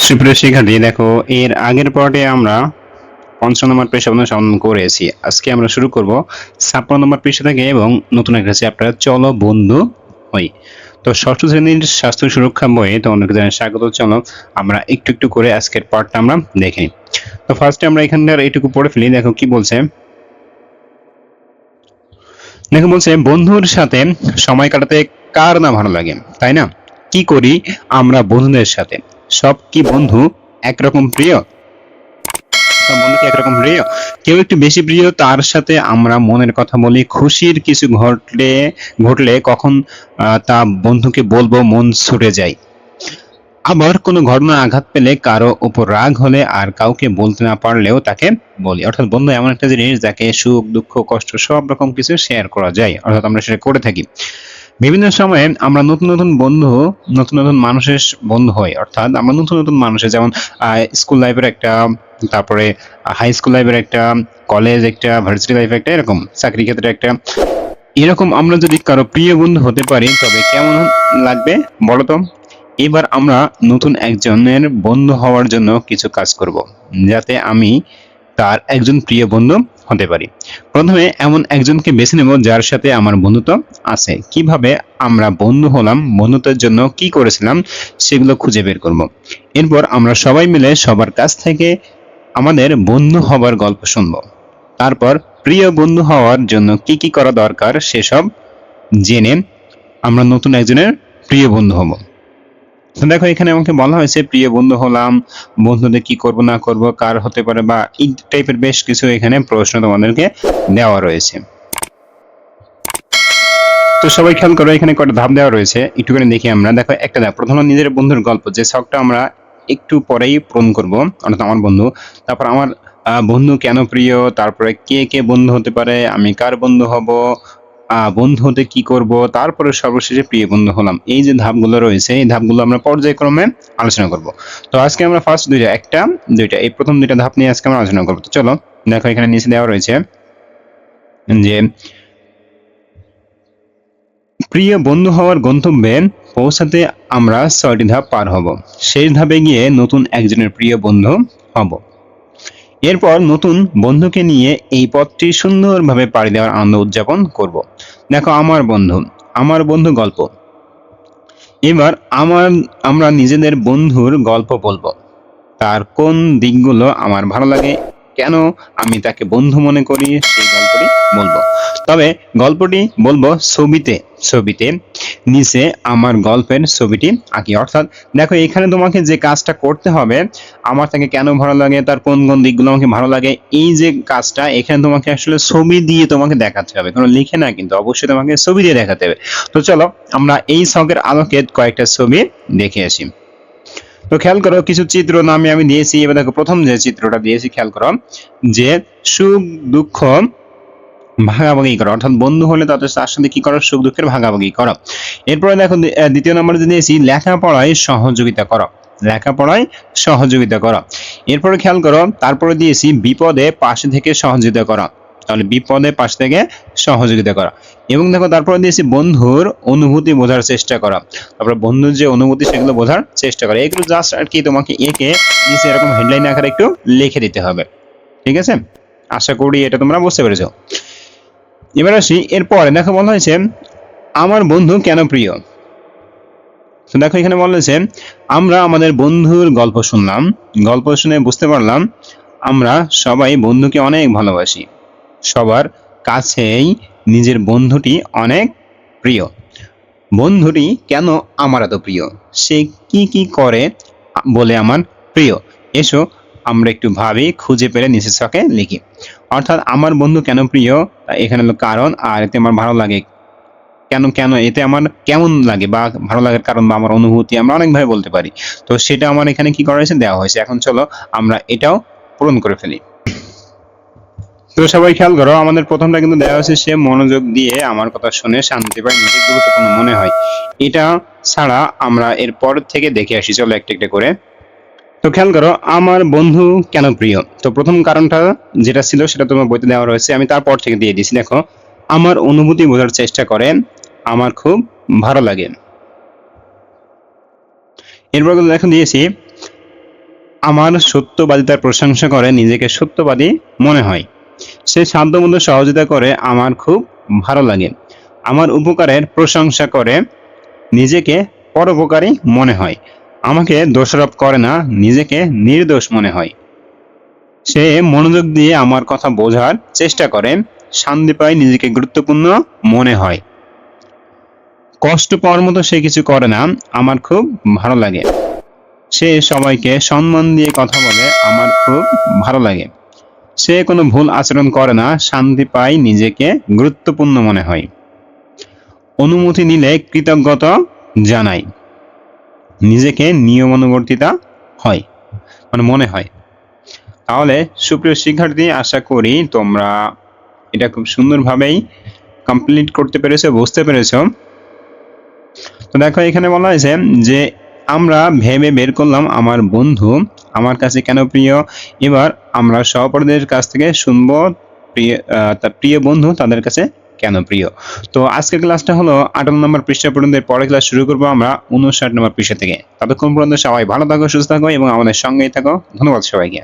সুপ্রিয় শিক্ষার্থী, দেখো এর আগের পার্টে আমরা ৫৫ নম্বর পৃষ্ঠা পর্যন্ত সমাধান করেছি। আজকে আমরা শুরু করব ৫৬ নম্বর পৃষ্ঠা থেকে এবং নতুন একটা চ্যাপ্টার চলো বন্ধু হই। তো ষষ্ঠ শ্রেণীর স্বাস্থ্য সুরক্ষা বইয়ে তোমাদেরকে জানাই স্বাগত। চলো আমরা একটু একটু করে আজকের পার্টটা আমরা দেখে নিই। তো ফার্স্টে আমরা এখানকার এইটুকু পড়ে ফেলি। দেখো কি বলছে। দেখো বলছে, বন্ধুর সাথে সময় কাটাতে কার না ভালো লাগে, তাই না? কি করি আমরা বন্ধুদের সাথে? সব কি বন্ধু একরকম প্রিয়? সব বন্ধু কি একরকম প্রিয়? কেউ একটু বেশি প্রিয়, তার সাথে আমরা মনের কথা বলি। খুশির কিছু ঘটলে ঘটলে কখন তা বন্ধুকে বলবো, মন ছুটে যায়। আবার কোনো ঘটনা আঘাত পেলে, কারো উপর রাগ হলে আর কাউকে বলতে না পারলেও তাকে বলি। অর্থাৎ বন্ধু এমন একটা জিনিস যাকে সুখ দুঃখ কষ্ট সব রকম কিছু শেয়ার করা যায়, অর্থাৎ আমরা সেটা করে থাকি। বিভিন্ন সময়ে আমরা নতুন নতুন বন্ধু, নতুন নতুন মানুষের বন্ধু হই। অর্থাৎ আমরা নতুন নতুন মানুষের, যেমন স্কুল লাইফের একটা, তারপরে হাই স্কুল লাইফের একটা, কলেজ একটা, ভার্সিটি লাইফ একটা, এরকম চাকরি ক্ষেত্রে একটা। এরকম আমরা যদি কারো প্রিয় বন্ধু হতে পারি তবে কেমন লাগবে বলো তো? এবার আমরা নতুন একজনের বন্ধু হওয়ার জন্য কিছু কাজ করব, যাতে আমি তার একজন প্রিয় বন্ধু হতে পারি। প্রথমে এমন একজনকে বেছে নেব যার সাথে আমার বন্ধুত্ব আছে। কিভাবে আমরা বন্ধু হলাম, বন্ধুত্বের জন্য কি করেছিলাম, সেগুলো খুঁজে বের করব। এরপর আমরা সবাই মিলে সবার কাছ থেকে আমাদের বন্ধু হবার গল্প শুনব। তারপর প্রিয় বন্ধু হওয়ার জন্য কি কি করা দরকার সেসব জেনে আমরা নতুন একজনের প্রিয় বন্ধু হব। তো দেখো এখানে আমাকে বলা হয়েছে প্রিয় বন্ধু হলাম, বন্ধুদের কি করব না করব, কার হতে পারে, বা এই টাইপের বেশ কিছু এখানে প্রশ্ন তোমাদেরকে দেওয়া রয়েছে। তো সবাই খেয়াল করো, এখানে কয়টা ধাপ দেওয়া রয়েছে, একটুখানি দেখি আমরা। দেখো একটা ধাপ, প্রথমে নিজের বন্ধুর গল্প, যে ছকটা আমরা একটু পরেই পূরণ করব। অর্থাৎ আমার বন্ধু, তারপর আমার বন্ধু কেন প্রিয়, তারপরে কে কে বন্ধু হতে পারে, আমি কার বন্ধু হব, বন্ধু হতে কি করব, তারপরে সর্বশেষে প্রিয় বন্ধু হলাম। এই যে ধাপগুলো রয়েছে, এই ধাপগুলো আমরা পর্যায়ক্রমে আলোচনা করব। তো আজকে আমরা ফার্স্ট দুইটা, একটা দুইটা, এই প্রথম দুইটা ধাপ নিয়ে আজকে আমরা আলোচনা করবো। তো চলো দেখো এখানে নিচে দেওয়া রয়েছে যে প্রিয় বন্ধু হওয়ার গন্তব্যে পৌঁছাতে আমরা ৬টি ধাপ পার হব। শেষ ধাপে গিয়ে নতুন একজনের প্রিয় বন্ধু হব। এরপর নতুন বন্ধুকে নিয়ে এই পথটি সুন্দরভাবে পাড়ি দেওয়ার আনন্দ উদযাপন করব। দেখো আমার বন্ধু গল্প। এবার আমরা নিজেদের বন্ধুর গল্প বলবো। তার কোন দিকগুলো আমার ভালো লাগে, কেন আমি তাকে বন্ধু মনে করি, সেই গল্পটি বলবো। তবে গল্পটি বলবো ছবিতে। ছবিতে নিচে আমার গল্পের ছবিটি আঁকি। অর্থাৎ দেখো এখানে তোমাকে যে কাজটা করতে হবে, আমার তাকে কেন ভালো লাগে, তার কোন কোন দিকগুলো আমাকে ভালো লাগে, এই যে কাজটা এখানে তোমাকে আসলে ছবি দিয়ে তোমাকে দেখাতে হবে, কোনো লিখে না, কিন্তু অবশ্যই তোমাকে ছবি দিয়ে দেখাতে হবে। তো চলো আমরা এই ছকের আলোকে কয়েকটা ছবি দেখে আসি। তো খেয়াল করো, কিছু চিত্র নামে আমি দিয়েছি। এবার দেখো প্রথম যে চিত্রটা দিয়েছি, খেয়াল করো যে সুখ দুঃখ ভাগাভাগি করো। অর্থাৎ বন্ধু হলে তাদের তার সাথে কি করো, সুখ দুঃখের ভাগাভাগি করো। এরপরে দেখো দ্বিতীয় নম্বরে দিয়েছি লেখাপড়ায় সহযোগিতা করো। লেখাপড়ায় সহযোগিতা করো। এরপরে খেয়াল করো, তারপরে দিয়েছি বিপদে পাশে থেকে সহযোগিতা করো। তাহলে বিপদে পাশ থেকে সহযোগিতা করা। এবং দেখো তারপরে দিয়েছি বন্ধুর অনুভূতি বোঝার চেষ্টা করা। তারপরে বন্ধুর যে অনুভূতি সেগুলো বোঝার চেষ্টা করা। এগুলো জাস্ট আর কি তোমাকে একে নিচে এরকম হেডলাইন আকারে একটু লিখে দিতে হবে। ঠিক আছে, আশা করি এটা তোমরা বুঝতে পেরেছো। এবার আসি এরপরে, দেখো বলা হয়েছে আমার বন্ধু কেন প্রিয়। তো দেখো এখানে বলা হয়েছে আমরা আমাদের বন্ধুর গল্প শুনলাম, গল্প শুনে বুঝতে পারলাম আমরা সবাই বন্ধুকে অনেক ভালোবাসি। সবার কাছেই নিজের বন্ধুটি অনেক প্রিয়। বন্ধুটি কেন আমার এত প্রিয়, সে কি কি করে বলে আমার প্রিয়। এসো আমরা একটু ভাবি, খুঁজে পেলে নিচের ছকে লিখি। অর্থাৎ আমার বন্ধু কেন প্রিয়, এখানে হলো কারণ, আর এতে আমার ভালো লাগে কেন, কেন এতে আমার কেমন লাগে, বা ভালো লাগার কারণ বা আমার অনুভূতি আমরা অনেকভাবে বলতে পারি। তো সেটা আমার এখানে কি করা হয়েছে, দেওয়া হয়েছে। এখন চলো আমরা এটাও পূরণ করে ফেলি। তো সবাই খেয়াল করো, আমাদের প্রথমটা কিন্তু দেওয়া হয়েছে সে মনোযোগ দিয়ে আমার কথা শুনে শান্তি পায়, নিজের গুরুত্বপূর্ণ মনে হয়। এটা ছাড়া আমরা এরপর থেকে দেখে আসি, চলো একটা একটা করে। তো খেয়াল করো, আমার বন্ধু কেন প্রিয়। তো প্রথম কারণটা যেটা ছিল সেটা তোমার বইতে দেওয়া রয়েছে, আমি তারপর থেকে দিয়ে দিয়েছি। দেখো আমার অনুভূতি বোঝার চেষ্টা করে, আমার খুব ভালো লাগে। এরপর দেখো দিয়েছি আমার সত্যবাদিতার প্রশংসা করে নিজেকে সত্যবাদী মনে হয়। সে সাধ্যমতো সহযোগিতা করে আমার খুব ভালো লাগে। আমার উপকারের প্রশংসা করে নিজেকে পরোপকারী মনে হয়। আমাকে দোষারোপ করে না, নিজেকে নির্দোষ মনে হয়। সে মনোযোগ দিয়ে আমার কথা বোঝার চেষ্টা করে, শান্তি পায়, নিজেকে গুরুত্বপূর্ণ মনে হয়। কষ্ট পাওয়ার মতো সে কিছু করে না, আমার খুব ভালো লাগে। সে সবাইকে সম্মান দিয়ে কথা বলে, আমার খুব ভালো লাগে। সে কোনো ভুল আচরণ করে না, শান্তি পায়, নিজেকে গুরুত্বপূর্ণ মনে হয়। অনুমতি নিলে কৃতজ্ঞতা জানাই, নিজেকে নিয়মানুবর্তিতা হয়, মানে মনে হয়। তাহলে সুপ্রিয় শিক্ষার্থী, আশা করি তোমরা এটা খুব সুন্দরভাবেই কমপ্লিট করতে পেরেছো, বুঝতে পেরেছো। তো দেখো এখানে বলা হয়েছে যে আমরা ভেবে বের করলাম আমার বন্ধু আমার কাছে কেন প্রিয়। এবার আমরা সহপাঠীদের কাছ থেকে শুনবো তার প্রিয় বন্ধু তাদের কাছে কেন প্রিয়। তো আজকের ক্লাসটা হলো 58 নম্বর পৃষ্ঠা পর্যন্ত, পরের ক্লাস শুরু করবো আমরা 59 নম্বর পৃষ্ঠা থেকে। ততক্ষণ পর্যন্ত সবাই ভালো থাকো, সুস্থ থাকো এবং আমাদের সঙ্গেই থাকো। ধন্যবাদ সবাইকে।